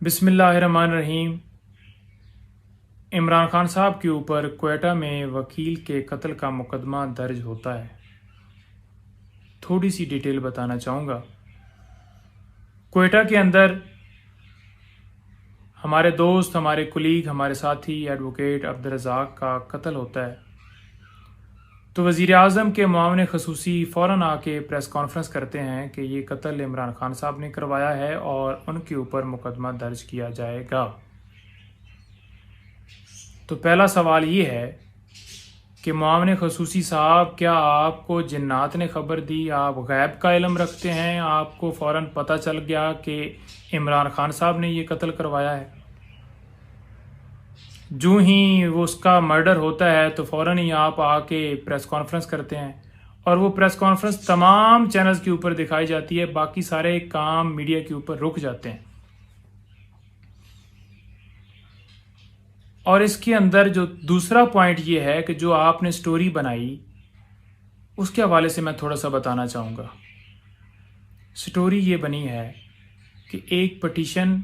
बिस्मिल्लाहिर्रहमानिर्रहीम। इमरान खान साहब के ऊपर क्वेटा में वकील के कत्ल का मुकदमा दर्ज होता है। थोड़ी सी डिटेल बताना चाहूँगा। क्वेटा के अंदर हमारे दोस्त, हमारे कुलीग, हमारे साथी एडवोकेट अब्दुल रज़ाक का कत्ल होता है। तो वज़ीर आज़म के मुआविन ख़ुसूसी फ़ौरन आके प्रेस कॉन्फ्रेंस करते हैं कि ये कत्ल इमरान खान साहब ने करवाया है और उनके ऊपर मुकदमा दर्ज किया जाएगा। तो पहला सवाल ये है कि मुआविन ख़ुसूसी साहब, क्या आपको जिन्नात ने ख़बर दी? आप गैब का इल्म रखते हैं? आपको फ़ौरन पता चल गया कि इमरान खान साहब ने ये कत्ल करवाया है? जो ही वो उसका मर्डर होता है तो फ़ौरन ही आप आके प्रेस कॉन्फ्रेंस करते हैं और वो प्रेस कॉन्फ्रेंस तमाम चैनल्स के ऊपर दिखाई जाती है। बाकी सारे काम मीडिया के ऊपर रुक जाते हैं। और इसके अंदर जो दूसरा पॉइंट ये है कि जो आपने स्टोरी बनाई उसके हवाले से मैं थोड़ा सा बताना चाहूँगा। स्टोरी ये बनी है कि एक पटिशन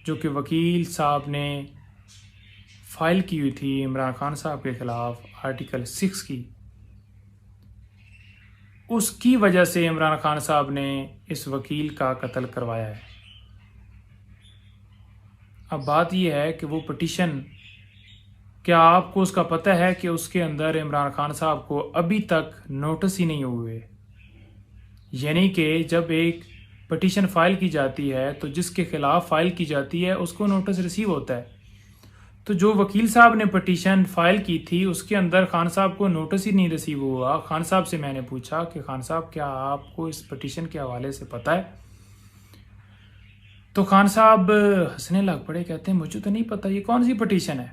जो कि वकील साहब ने फाइल की हुई थी इमरान खान साहब के ख़िलाफ़ आर्टिकल 6 की, उसकी वजह से इमरान खान साहब ने इस वकील का कत्ल करवाया है। अब बात यह है कि वो पटिशन, क्या आपको उसका पता है कि उसके अंदर इमरान खान साहब को अभी तक नोटिस ही नहीं हुए? यानी कि जब एक पटिशन फाइल की जाती है तो जिसके खिलाफ फाइल की जाती है उसको नोटिस रिसीव होता है। तो जो वकील साहब ने पटिशन फाइल की थी उसके अंदर खान साहब को नोटिस ही नहीं रिसीव हुआ। खान साहब से मैंने पूछा कि खान साहब, क्या आपको इस पटिशन के हवाले से पता है? तो खान साहब हंसने लग पड़े, कहते हैं मुझे तो नहीं पता, ये कौन सी पटिशन है?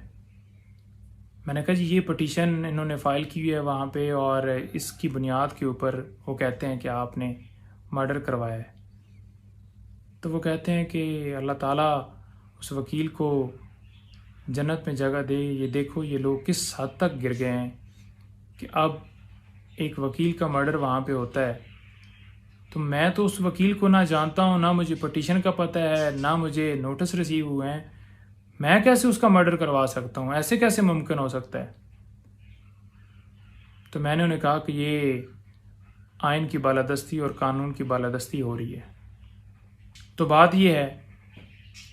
मैंने कहा जी, ये पटिशन इन्होंने फ़ाइल की हुई है वहाँ पे और इसकी बुनियाद के ऊपर वो कहते हैं कि आपने मर्डर करवाया है। तो वो कहते हैं कि अल्लाह ताला उस वकील को जन्नत में जगह दे। ये देखो ये लोग किस हद तक गिर गए हैं कि अब एक वकील का मर्डर वहाँ पे होता है। तो मैं तो उस वकील को ना जानता हूँ, ना मुझे पटिशन का पता है, ना मुझे नोटिस रिसीव हुए हैं। मैं कैसे उसका मर्डर करवा सकता हूँ? ऐसे कैसे मुमकिन हो सकता है? तो मैंने उन्हें कहा कि ये आइन की बालादस्ती और कानून की बालादस्ती हो रही है। तो बात यह है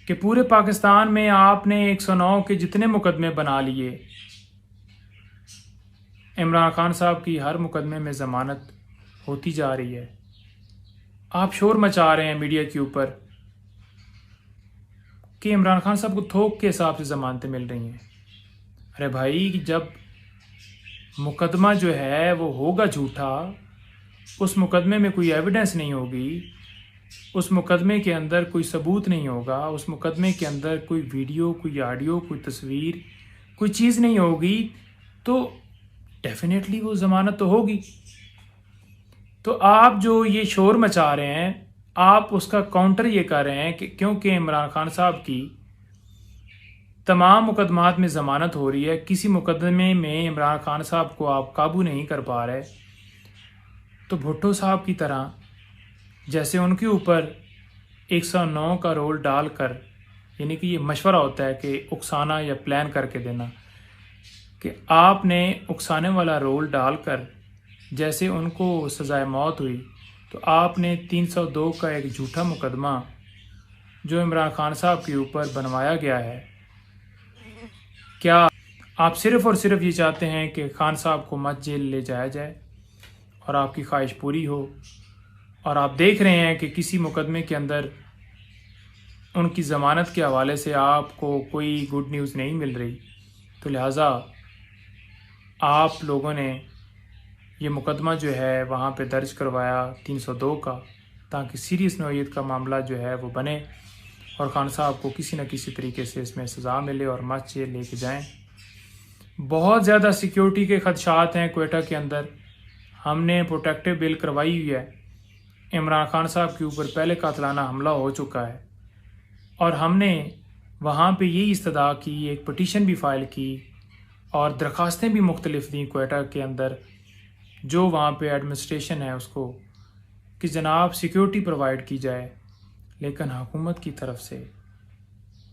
कि पूरे पाकिस्तान में आपने 109 के जितने मुकदमे बना लिए, इमरान खान साहब की हर मुकदमे में ज़मानत होती जा रही है। आप शोर मचा रहे हैं मीडिया के ऊपर कि इमरान खान साहब को थोक के हिसाब से ज़मानतें मिल रही हैं। अरे भाई, जब मुकदमा जो है वो होगा झूठा, उस मुकदमे में कोई एविडेंस नहीं होगी, उस मुकदमे के अंदर कोई सबूत नहीं होगा, उस मुकदमे के अंदर कोई वीडियो, कोई ऑडियो, कोई तस्वीर, कोई चीज़ नहीं होगी, तो डेफिनेटली वो ज़मानत तो होगी। तो आप जो ये शोर मचा रहे हैं, आप उसका काउंटर ये कर रहे हैं कि क्योंकि इमरान खान साहब की तमाम मुकदमात में ज़मानत हो रही है, किसी मुकदमे में इमरान खान साहब को आप काबू नहीं कर पा रहे, तो भुट्टो साहब की तरह जैसे उनके ऊपर 109 का रोल डालकर, यानी कि ये मशवरा होता है कि उकसाना या प्लान करके देना, कि आपने उकसाने वाला रोल डालकर जैसे उनको सज़ाए मौत हुई, तो आपने 302 का एक झूठा मुकदमा जो इमरान खान साहब के ऊपर बनवाया गया है, क्या आप सिर्फ़ और सिर्फ ये चाहते हैं कि खान साहब को मत जेल ले जाया जाए और आपकी ख्वाहिश पूरी हो? और आप देख रहे हैं कि किसी मुकदमे के अंदर उनकी ज़मानत के हवाले से आपको कोई गुड न्यूज़ नहीं मिल रही, तो लिहाजा आप लोगों ने ये मुकदमा जो है वहाँ पे दर्ज करवाया 302 का, ताकि सीरियस नौइयत का मामला जो है वो बने और खान साहब को किसी न किसी तरीके से इसमें सज़ा मिले और मत जेल लेके जाएं। बहुत ज़्यादा सिक्योरिटी के खदशात हैं क्वेटा के अंदर। हमने प्रोटेक्टिव बिल करवाई हुई है। इमरान खान साहब के ऊपर पहले कातलाना हमला हो चुका है और हमने वहाँ पे यही इस्तदा की, एक पटिशन भी फ़ाइल की और दरख्वास्तें भी मुख्तलिफ दी क्वेटा के अंदर, जो वहाँ पे एडमिनिस्ट्रेशन है उसको, कि जनाब सिक्योरिटी प्रोवाइड की जाए। लेकिन हुकूमत की तरफ से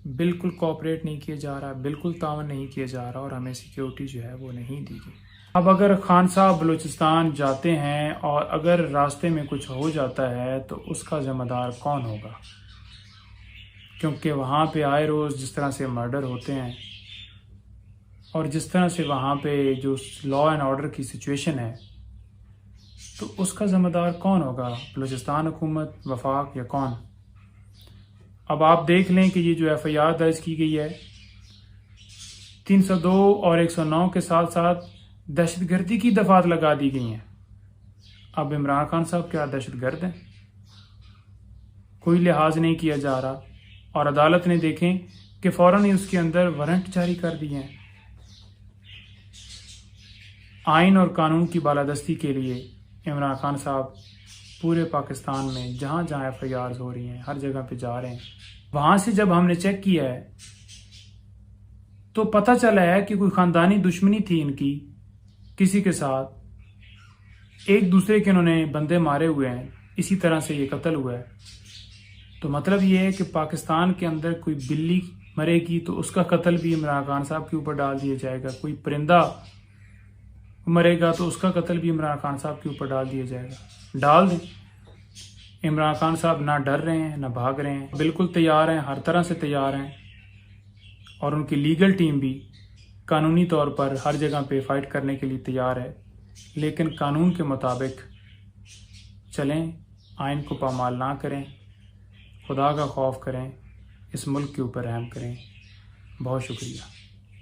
बिल्कुल कोऑपरेट नहीं किया जा रहा, बिल्कुल तावन नहीं किया जा रहा और हमें सिक्योरिटी जो है वो नहीं दी गई। अब अगर खान साहब बलूचिस्तान जाते हैं और अगर रास्ते में कुछ हो जाता है तो उसका ज़िम्मेदार कौन होगा? क्योंकि वहाँ पे आए रोज़ जिस तरह से मर्डर होते हैं और जिस तरह से वहाँ पे जो लॉ एंड ऑर्डर की सिचुएशन है, तो उसका ज़िम्मेदार कौन होगा? बलूचिस्तान हुकूमत, वफाक या कौन? अब आप देख लें कि ये जो एफआईआर दर्ज की गई है 302 और 109 के साथ साथ दहशतगर्दी की दफात लगा दी गई हैं। अब इमरान खान साहब क्या दहशतगर्द हैं? कोई लिहाज नहीं किया जा रहा और अदालत ने देखें कि फ़ौरन ही उसके अंदर वारंट जारी कर दिए हैं। आइन और कानून की बालादस्ती के लिए इमरान खान साहब पूरे पाकिस्तान में जहाँ जहाँ एफआईआर हो रही हैं हर जगह पे जा रहे हैं। वहाँ से जब हमने चेक किया है तो पता चला है कि कोई ख़ानदानी दुश्मनी थी इनकी किसी के साथ, एक दूसरे के इन्होंने बंदे मारे हुए हैं, इसी तरह से ये कत्ल हुआ है। तो मतलब ये है कि पाकिस्तान के अंदर कोई बिल्ली मरेगी तो उसका कत्ल भी इमरान खान साहब के ऊपर डाल दिया जाएगा, कोई परिंदा मरेगा तो उसका कत्ल भी इमरान खान साहब के ऊपर डाल दिया जाएगा। डाल दें। इमरान खान साहब ना डर रहे हैं ना भाग रहे हैं, बिल्कुल तैयार हैं, हर तरह से तैयार हैं और उनकी लीगल टीम भी कानूनी तौर पर हर जगह पे फाइट करने के लिए तैयार है। लेकिन कानून के मुताबिक चलें, आइन को पामाल ना करें, खुदा का खौफ करें, इस मुल्क के ऊपर रहम करें। बहुत शुक्रिया।